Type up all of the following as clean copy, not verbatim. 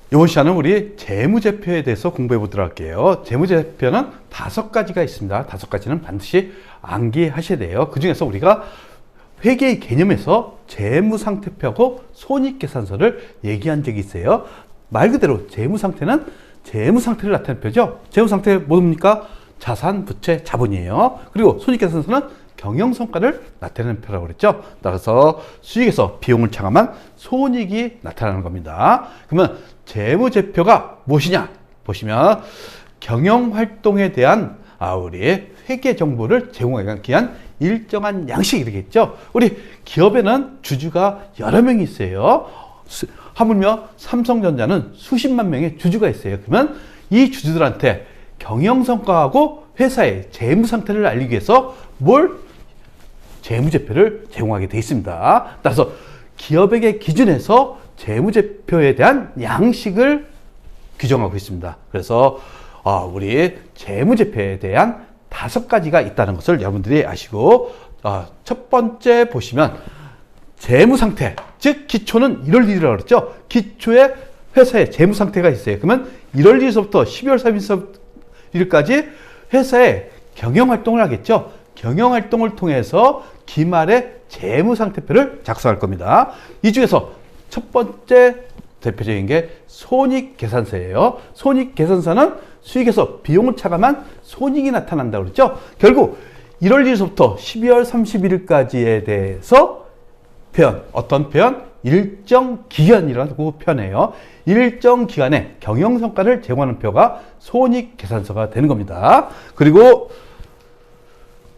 이번 시간은 우리 재무제표에 대해서 공부해 보도록 할게요. 재무제표는 5가지가 있습니다. 5가지는 반드시 암기하셔야 돼요. 그 중에서 우리가 회계의 개념에서 재무상태표하고 손익계산서를 얘기한 적이 있어요. 말 그대로 재무상태는 재무상태를 나타내는 표죠. 재무상태 뭡니까? 자산, 부채, 자본이에요. 그리고 손익계산서는 경영성과를 나타내는 표라고 그랬죠. 따라서 수익에서 비용을 차감한 손익이 나타나는 겁니다. 그러면 재무제표가 무엇이냐? 보시면 경영활동에 대한 우리 회계 정보를 제공하기 위한 일정한 양식 이렇겠죠. 우리 기업에는 주주가 여러 명이 있어요. 하물며 삼성전자는 수십만 명의 주주가 있어요. 그러면 이 주주들한테 경영성과하고 회사의 재무상태를 알리기 위해서 재무제표를 제공하게 되어 있습니다. 따라서 기업에게 기준해서 재무제표에 대한 양식을 규정하고 있습니다. 그래서 우리 재무제표에 대한 5가지가 있다는 것을 여러분들이 아시고, 첫 번째 보시면 재무상태, 즉 기초는 1월 1일이라고 그랬죠. 기초에 회사의 재무상태가 있어요. 그러면 1월 1일서부터 12월 31일까지 회사의 경영활동을 하겠죠. 경영활동을 통해서 기말에 재무상태표를 작성할 겁니다. 이 중에서 첫 번째 대표적인 게 손익계산서예요. 손익계산서는 수익에서 비용을 차감한 손익이 나타난다고 그랬죠. 결국 1월 1일서부터 12월 31일까지에 대해서 어떤 표현? 일정 기간이라고 표현해요. 일정 기간에 경영성과를 제공하는 표가 손익계산서가 되는 겁니다. 그리고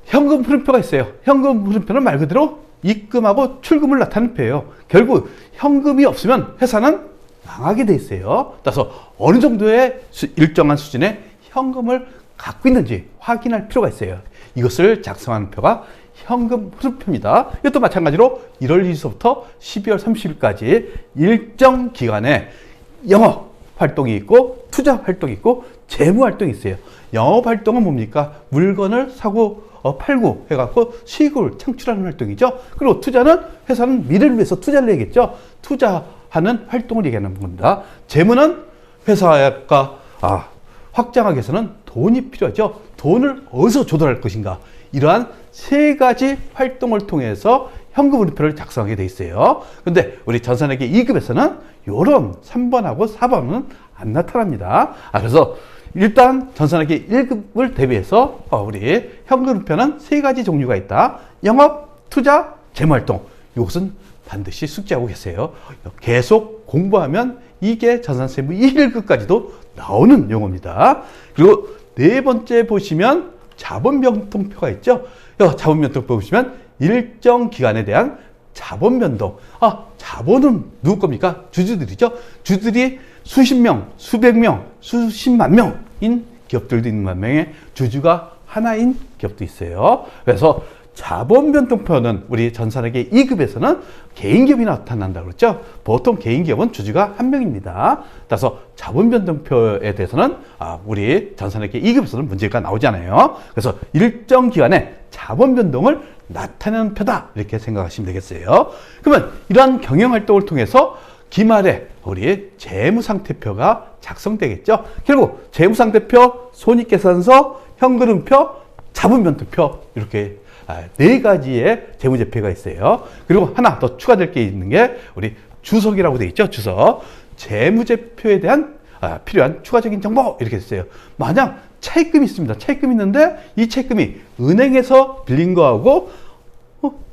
현금 흐름표가 있어요. 현금 흐름표는 말 그대로 입금하고 출금을 나타내는 표예요. 결국 현금이 없으면 회사는 망하게 돼 있어요. 따라서 어느 정도의 일정한 수준의 현금을 갖고 있는지 확인할 필요가 있어요. 이것을 작성하는 표가 현금 흐름표입니다. 이것도 마찬가지로 1월 1일서부터 12월 30일까지 일정 기간에 영업 활동이 있고 투자 활동이 있고 재무 활동이 있어요. 영업 활동은 뭡니까? 물건을 사고 팔고 해갖고 수익을 창출하는 활동이죠. 그리고 투자는 회사는 미래를 위해서 투자를 해야겠죠. 투자하는 활동을 얘기하는 겁니다. 재무는 회사가 확장하기 위해서는 돈이 필요하죠. 돈을 어디서 조달할 것인가. 이러한 3가지 활동을 통해서 현금 흐름표를 작성하게 돼 있어요. 근데 우리 전산회계 2급에서는 이런 3번하고 4번은 안 나타납니다. 그래서 일단 전산회계 1급을 대비해서 우리 현금 흐름표는 3가지 종류가 있다. 영업, 투자, 재무활동. 이것은 반드시 숙지하고 계세요. 계속 공부하면 이게 전산세무 1급까지도 나오는 용어입니다. 그리고 4번째 보시면 자본변동표가 있죠. 자본변동표 보시면 일정 기간에 대한 자본변동. 자본은 누구 겁니까? 주주들이죠. 주주들이 수십 명, 수백 명, 수십만 명인 기업들도 있는 반면에 주주가 하나인 기업도 있어요. 그래서 자본변동표는 우리 전산회계 2급에서는 개인기업이 나타난다고 그랬죠. 보통 개인기업은 주주가 1명입니다. 따라서 자본변동표에 대해서는 우리 전산회계 2급에서는 문제가 나오지 않아요. 그래서 일정 기간에 자본변동을 나타내는 표다 이렇게 생각하시면 되겠어요. 그러면 이러한 경영활동을 통해서 기말에 우리 재무상태표가 작성되겠죠. 결국 재무상태표, 손익계산서, 현금흐름표, 자본변동표 이렇게 4가지의 재무제표가 있어요. 그리고 하나 더 추가될 게 있는 게 우리 주석이라고 되어 있죠. 주석. 재무제표에 대한 필요한 추가적인 정보 이렇게 있어요. 만약 차입금이 있습니다. 차입금이 있는데 이 차입금이 은행에서 빌린 거하고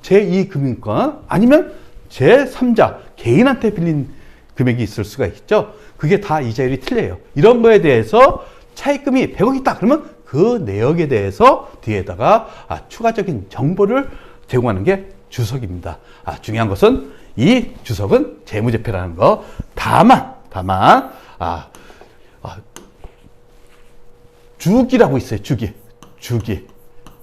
제2금융권 아니면 제3자 개인한테 빌린 금액이 있을 수가 있죠. 그게 다 이자율이 틀려요. 이런 거에 대해서 차입금이 100억 있다 그러면 그 내역에 대해서 뒤에다가 추가적인 정보를 제공하는 게 주석입니다. 중요한 것은 이 주석은 재무제표라는 거. 다만 주기라고 있어요. 주기.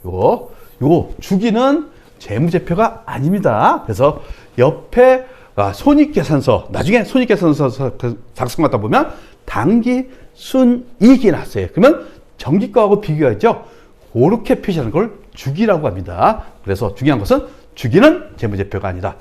요 주기는 재무제표가 아닙니다. 그래서 옆에 손익계산서, 나중에 손익계산서 작성하다 보면 당기 순이익이 났어요. 그러면 정기가하고 비교하죠. 그렇게 표시하는 걸 주기라고 합니다. 그래서 중요한 것은 주기는 재무제표가 아니다.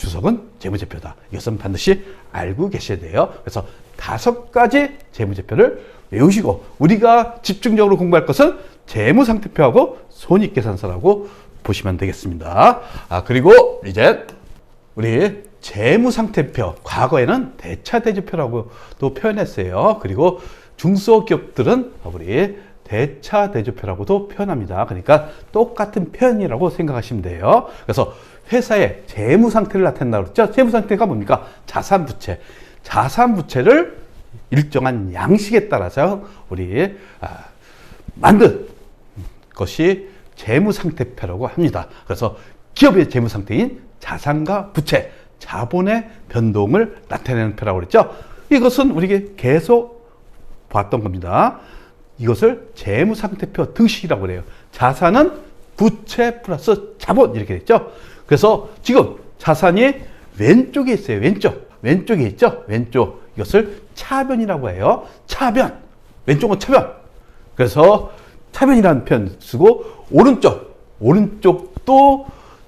주석은 재무제표다. 이것은 반드시 알고 계셔야 돼요. 그래서 5가지 재무제표를 외우시고 우리가 집중적으로 공부할 것은 재무상태표하고 손익계산서라고 보시면 되겠습니다. 그리고 이제 우리 재무상태표, 과거에는 대차대조표라고도 표현했어요. 그리고 중소기업들은 우리 대차대조표라고도 표현합니다. 그러니까 똑같은 표현이라고 생각하시면 돼요. 그래서 회사의 재무상태를 나타낸다고 그랬죠. 재무상태가 뭡니까? 자산부채. 자산부채를 일정한 양식에 따라서 우리 만든 것이 재무상태표라고 합니다. 그래서 기업의 재무상태인 자산과 부채, 자본의 변동을 나타내는 표라고 그랬죠. 이것은 우리가 계속 봤던 겁니다. 이것을 재무상태표 등식이라고 그래요. 자산은 부채 플러스 자본 이렇게 됐죠. 그래서 지금 자산이 왼쪽에 있어요. 왼쪽에 있죠. 왼쪽. 이것을 차변이라고 해요. 차변. 왼쪽은 차변. 그래서 차변이라는 표현 쓰고 오른쪽도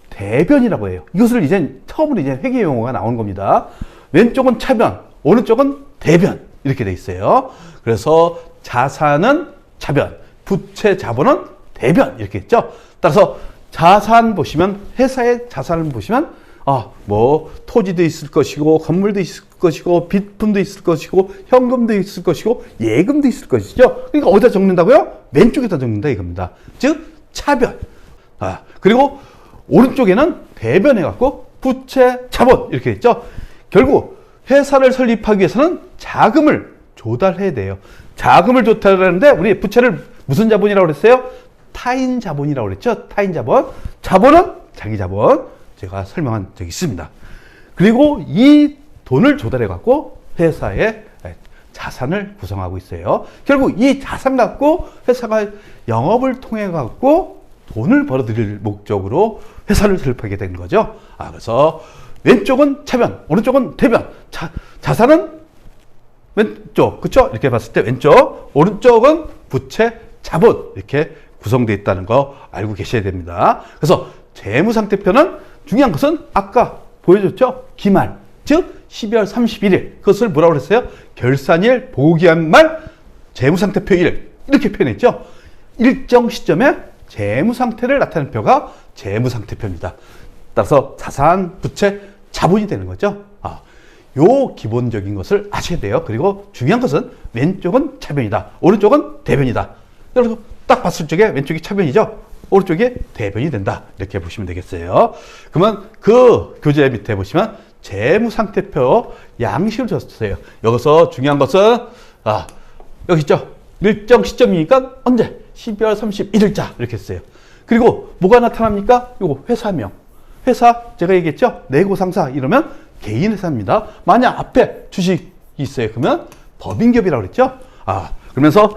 대변이라고 해요. 이것을 이제 처음으로 이제 회계 용어가 나오는 겁니다. 왼쪽은 차변, 오른쪽은 대변 이렇게 돼 있어요. 그래서 자산은 차변, 부채 자본은 대변 이렇게 있죠. 따라서 자산 보시면 회사의 자산을 보시면 뭐 토지도 있을 것이고 건물도 있을 것이고 빚품도 있을 것이고 현금도 있을 것이고 예금도 있을 것이죠. 그러니까 어디다 적는다고요? 왼쪽에다 적는다 이겁니다. 즉 차변. 그리고 오른쪽에는 대변해 갖고 부채 자본 이렇게 있죠. 결국 회사를 설립하기 위해서는 자금을 조달해야 돼요. 자금을 조달하는데 우리 부채를 무슨 자본이라고 그랬어요? 타인 자본이라고 그랬죠. 타인 자본. 자본은 자기 자본. 제가 설명한 적이 있습니다. 그리고 이 돈을 조달해 갖고 회사의 자산을 구성하고 있어요. 결국 이 자산 갖고 회사가 영업을 통해 갖고 돈을 벌어들일 목적으로 회사를 설립하게 된 거죠. 그래서 왼쪽은 차변, 오른쪽은 대변. 자산은 왼쪽, 그렇죠? 이렇게 봤을 때 왼쪽, 오른쪽은 부채, 자본 이렇게 구성되어 있다는 거 알고 계셔야 됩니다. 그래서 재무상태표는 중요한 것은 아까 보여줬죠? 기말, 즉 12월 31일 그것을 뭐라고 그랬어요? 결산일, 보고기한 말, 재무상태표일 이렇게 표현했죠? 일정 시점에 재무상태를 나타내는 표가 재무상태표입니다. 따라서 자산, 부채, 자본이 되는 거죠. 요 기본적인 것을 아셔야 돼요. 그리고 중요한 것은 왼쪽은 차변이다. 오른쪽은 대변이다. 그래서 딱 봤을 적에 왼쪽이 차변이죠. 오른쪽이 대변이 된다. 이렇게 보시면 되겠어요. 그러면 그 교재 밑에 보시면 재무상태표 양식을 줬어요. 여기서 중요한 것은 여기 있죠. 일정 시점이니까 언제? 12월 31일자 이렇게 했어요. 그리고 뭐가 나타납니까? 요거 회사명. 회사 제가 얘기했죠. 내고상사 이러면 개인 회사입니다. 만약 앞에 주식이 있어요. 그러면 법인기업이라고 그랬죠. 그러면서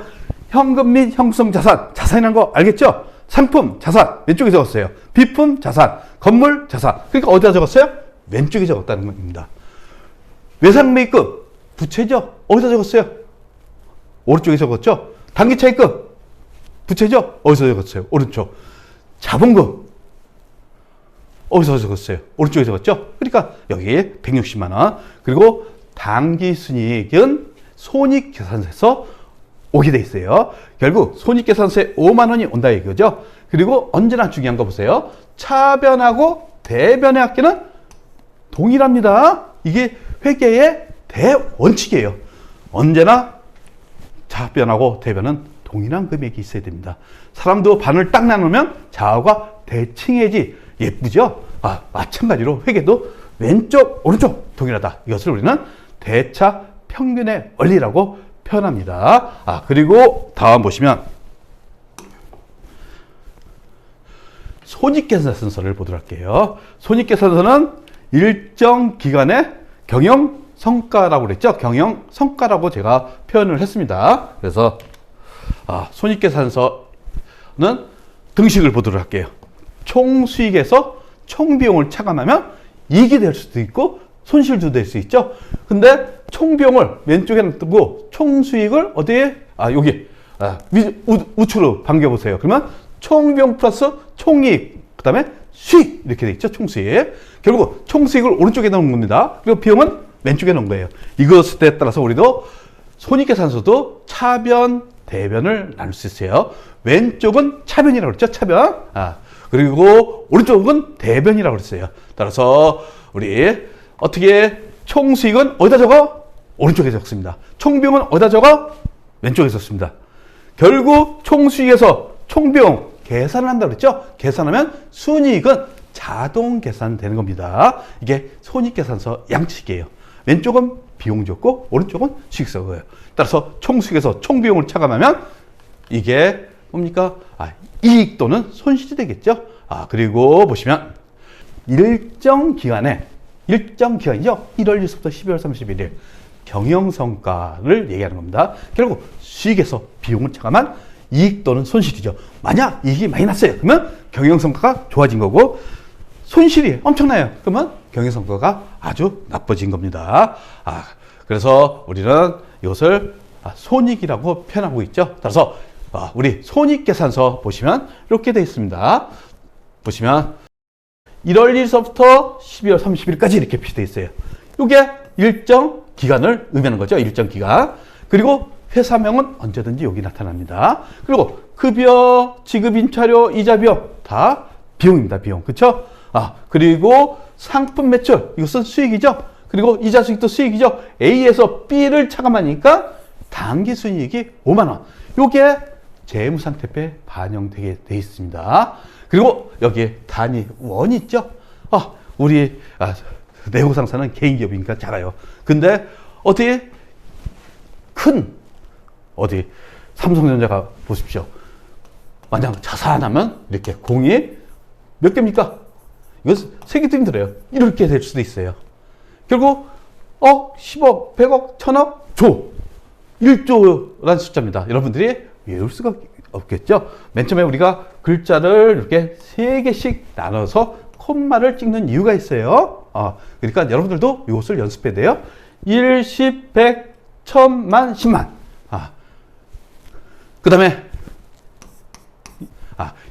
현금 및 형성 자산, 자산이라는 거 알겠죠? 상품, 자산, 왼쪽에 적었어요. 비품, 자산, 건물, 자산. 그러니까 어디다 적었어요? 왼쪽에 적었다는 겁니다. 외상매입금, 부채죠? 어디다 적었어요? 오른쪽에 적었죠? 단기차입금, 부채죠? 어디서 적었어요? 오른쪽. 자본금, 어디서 적었어요? 오른쪽에 적었죠? 그러니까 여기 160만 원. 그리고 당기순이익은 손익계산서에서 오게 돼 있어요. 결국 손익계산서에 5만 원이 온다 이거죠. 그리고 언제나 중요한 거 보세요. 차변하고 대변의 합계는 동일합니다. 이게 회계의 대원칙이에요. 언제나 차변하고 대변은 동일한 금액이 있어야 됩니다. 사람도 반을 딱 나누면 좌우가 대칭해지 예쁘죠? 마찬가지로 회계도 왼쪽, 오른쪽 동일하다. 이것을 우리는 대차 평균의 원리라고 표현합니다. 그리고 다음 보시면 손익계산서를 보도록 할게요. 손익계산서는 일정 기간의 경영 성과라고 그랬죠? 경영 성과라고 제가 표현을 했습니다. 그래서 손익계산서는 등식을 보도록 할게요. 총수익에서 총비용을 차감하면 이익이 될 수도 있고 손실도 될 수 있죠. 근데 총비용을 왼쪽에 두고 총수익을 어디에? 여기 우측으로 반겨보세요. 그러면 총비용 플러스 총이익 그 다음에 수익 이렇게 돼 있죠. 총수익. 결국 총수익을 오른쪽에 넣은 겁니다. 그리고 비용은 왼쪽에 넣은 거예요. 이것에 따라서 우리도 손익계산서도 차변, 대변을 나눌 수 있어요. 왼쪽은 차변이라고 그랬죠. 차변. 그리고 오른쪽은 대변이라고 그랬어요. 따라서 우리 어떻게 총수익은 어디다 적어? 오른쪽에 적습니다. 총비용은 어디다 적어? 왼쪽에 적습니다. 결국 총수익에서 총비용 계산을 한다고 그랬죠? 계산하면 순이익은 자동 계산되는 겁니다. 이게 손익계산서 양측이에요. 왼쪽은 비용 적고 오른쪽은 수익 적어요. 따라서 총수익에서 총비용을 차감하면 이게 뭡니까? 이익 또는 손실이 되겠죠? 그리고 보시면 일정 기간이죠. 1월 1일부터 12월 31일 경영성과를 얘기하는 겁니다. 결국 수익에서 비용을 차감한 이익 또는 손실이죠. 만약 이익이 많이 났어요. 그러면 경영성과가 좋아진 거고 손실이 엄청나요. 그러면 경영성과가 아주 나빠진 겁니다. 그래서 우리는 이것을 손익이라고 표현하고 있죠. 따라서 우리 손익계산서 보시면 이렇게 되어 있습니다. 보시면 1월 1일서부터 12월 30일까지 이렇게 표시되어 있어요. 이게 일정 기간을 의미하는 거죠. 일정 기간. 그리고 회사명은 언제든지 여기 나타납니다. 그리고 급여, 지급 임차료, 이자 비용 다 비용입니다. 비용. 그렇죠? 그리고 상품 매출 이것은 수익이죠. 그리고 이자 수익도 수익이죠. A에서 B를 차감하니까 당기순이익이 5만 원. 이게 재무상태표에 반영되게 돼 있습니다. 그리고 여기에 단위 원이 있죠. 우리 내부상사는 개인기업이니까 작아요. 근데 어떻게 큰 삼성전자가 보십시오. 만약 자산하면 이렇게 공이 몇 개입니까? 이거 세기도 힘들어요. 이렇게 될 수도 있어요. 결국 10억, 100억, 1000억, 조 1조라는 숫자입니다. 여러분들이 외울 수가 없겠죠? 맨 처음에 우리가 글자를 이렇게 3개씩 나눠서 콤마를 찍는 이유가 있어요. 그러니까 여러분들도 이것을 연습해야 돼요. 1, 10, 100, 1000만, 10만. 그 다음에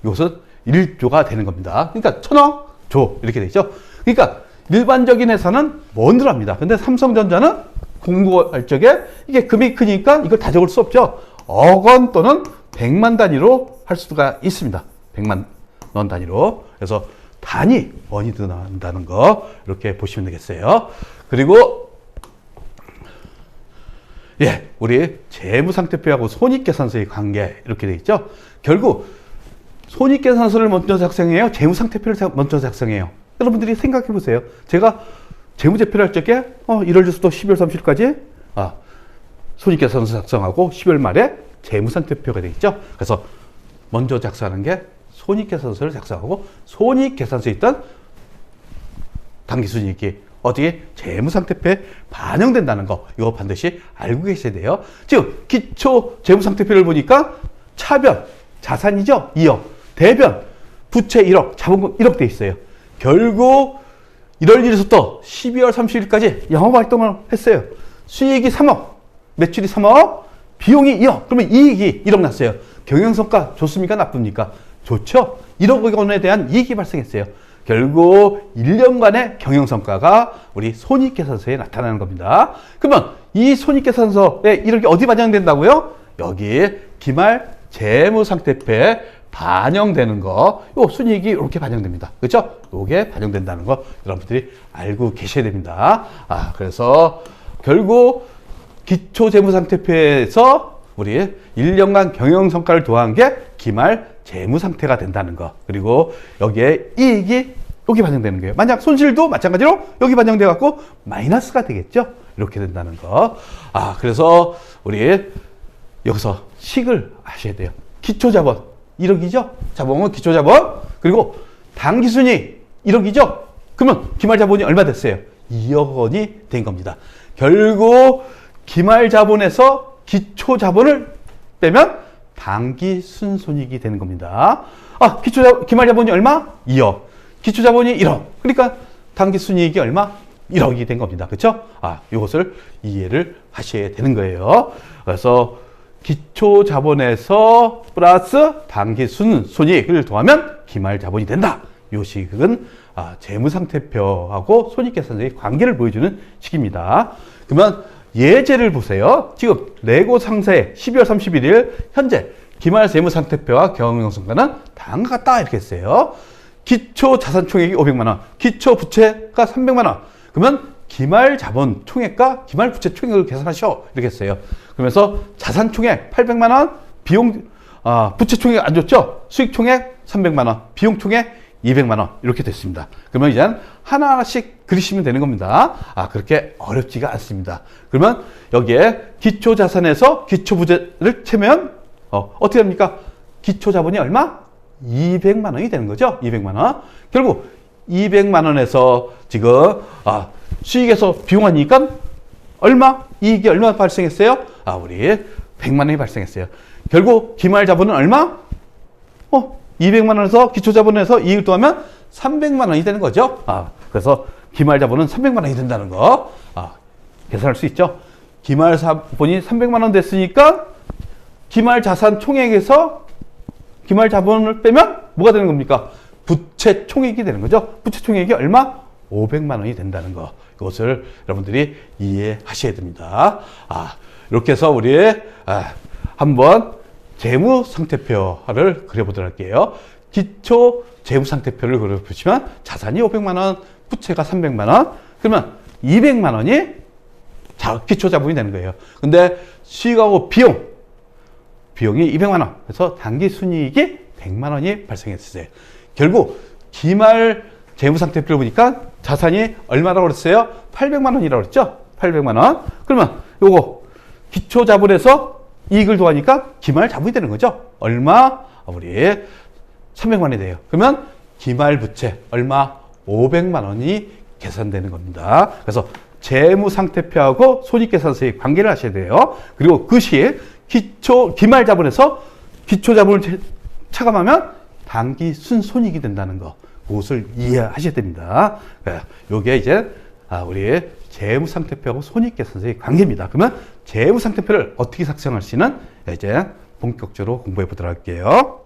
이것은 1조가 되는 겁니다. 그러니까 1000억, 조 이렇게 되죠. 그러니까 일반적인 회사는 원으로 근데 삼성전자는 공부할 적에 이게 금액이 크니까 이걸 다 적을 수 없죠. 억 원 또는 100만 단위로 할 수가 있습니다. 100만 원 단위로. 그래서 단위 원이 들어간다는 거 이렇게 보시면 되겠어요. 그리고 우리 재무상태표하고 손익계산서의 관계 이렇게 돼 있죠. 결국 손익계산서를 먼저 작성해요. 재무상태표를 먼저 작성해요. 여러분들이 생각해 보세요. 제가 재무제표를 할 적에 1월 1일부터 12월 30일까지 손익계산서 작성하고 12월 말에 재무상태표가 되어 있죠. 그래서 먼저 작성하는 게 손익계산서를 작성하고 손익계산서에 있던 당기순이익이 어디에 재무상태표에 반영된다는 거 이거 반드시 알고 계셔야 돼요. 지금 기초 재무상태표를 보니까 차변 자산이죠. 2억 대변 부채 1억 자본금 1억 돼 있어요. 결국 1월 1일부터 12월 30일까지 영업활동을 했어요. 수익이 3억 매출이 3억 비용이 2억 그러면 이익이 1억 났어요. 경영성과 좋습니까 나쁩니까? 좋죠. 1억 원에 대한 이익이 발생했어요. 결국 1년간의 경영성과가 우리 손익계산서에 나타나는 겁니다. 그러면 이 손익계산서에 1억이 어디 반영된다고요? 여기 기말 재무상태표에 반영되는 거, 요 순이익이 이렇게 반영됩니다. 그렇죠? 요게 반영된다는 거 여러분들이 알고 계셔야 됩니다. 그래서 결국 기초재무상태표에서 우리 1년간 경영성과를 더한 게 기말 재무상태가 된다는 거. 그리고 여기에 이익이 여기 반영되는 거예요. 만약 손실도 마찬가지로 여기 반영돼 갖고 마이너스가 되겠죠. 이렇게 된다는 거. 그래서 우리 여기서 식을 아셔야 돼요. 기초자본 1억이죠. 자본은 기초자본. 그리고 당기순이익 1억이죠. 그러면 기말자본이 얼마 됐어요? 2억 원이 된 겁니다. 결국 기말자본에서 기초자본을 빼면 당기순손익이 되는 겁니다. 기말자본이 얼마? 2억. 기초자본이 1억. 그러니까 당기순이익이 얼마? 1억이 된 겁니다. 그렇죠? 이것을 이해를 하셔야 되는 거예요. 그래서 기초자본에서 플러스 당기순손익을 더하면 기말자본이 된다. 요 식은 재무상태표하고 손익계산서의 관계를 보여주는 식입니다. 그러면 예제를 보세요. 지금 레고 상사의 12월 31일 현재 기말 재무상태표와 경영성과는 다음과 같다 이렇게 했어요. 기초 자산 총액이 500만 원, 기초 부채가 300만 원. 그러면 기말 자본 총액과 기말 부채 총액을 계산하셔 이렇게 했어요. 그러면서 자산 총액 800만 원, 비용 부채 총액 안 줬죠? 수익 총액 300만 원, 비용 총액 200만 원 이렇게 됐습니다. 그러면 이제 하나씩 그리시면 되는 겁니다. 그렇게 어렵지가 않습니다. 그러면 여기에 기초 자산에서 기초 부채를 채면 어떻게 됩니까? 기초 자본이 얼마? 200만 원이 되는 거죠. 200만 원. 결국 200만 원에서 지금 수익에서 비용하니까 얼마? 이익이 얼마 발생했어요? 우리 100만 원이 발생했어요. 결국 기말 자본은 얼마? 200만 원에서 기초 자본에서 이익을 더하면 300만 원이 되는 거죠. 그래서 기말 자본은 300만 원이 된다는 거 계산할 수 있죠. 기말 자본이 300만 원 됐으니까 기말 자산 총액에서 기말 자본을 빼면 뭐가 되는 겁니까? 부채 총액이 되는 거죠. 부채 총액이 얼마? 500만 원이 된다는 거. 이것을 여러분들이 이해하셔야 됩니다. 이렇게 해서 우리 한번 재무상태표를 그려보도록 할게요. 기초 재무상태표를 그려보시면 자산이 500만 원, 부채가 300만 원, 그러면 200만 원이 기초 자본이 되는 거예요. 근데 수익하고 비용이 200만 원, 그래서 당기 순이익이 100만 원이 발생했어요. 결국 기말 재무상태표를 보니까 자산이 얼마라고 그랬어요? 800만 원이라고 그랬죠? 800만 원. 그러면 요거 기초 자본에서 이익을 더하니까 기말 자본이 되는 거죠. 얼마? 우리 300만 원이 돼요. 그러면 기말 부채 얼마? 500만 원이 계산되는 겁니다. 그래서 재무상태표하고 손익계산서의 관계를 하셔야 돼요. 그리고 그 시에 기말 자본에서 기초 자본을 차감하면 당기 순손익이 된다는 거. 그것을 이해하셔야 됩니다. 요게 이제 우리 재무상태표하고 손익계산서의 관계입니다. 그러면 재무상태표를 어떻게 작성할지는 이제 본격적으로 공부해 보도록 할게요.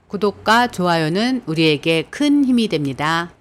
구독과 좋아요는 우리에게 큰 힘이 됩니다.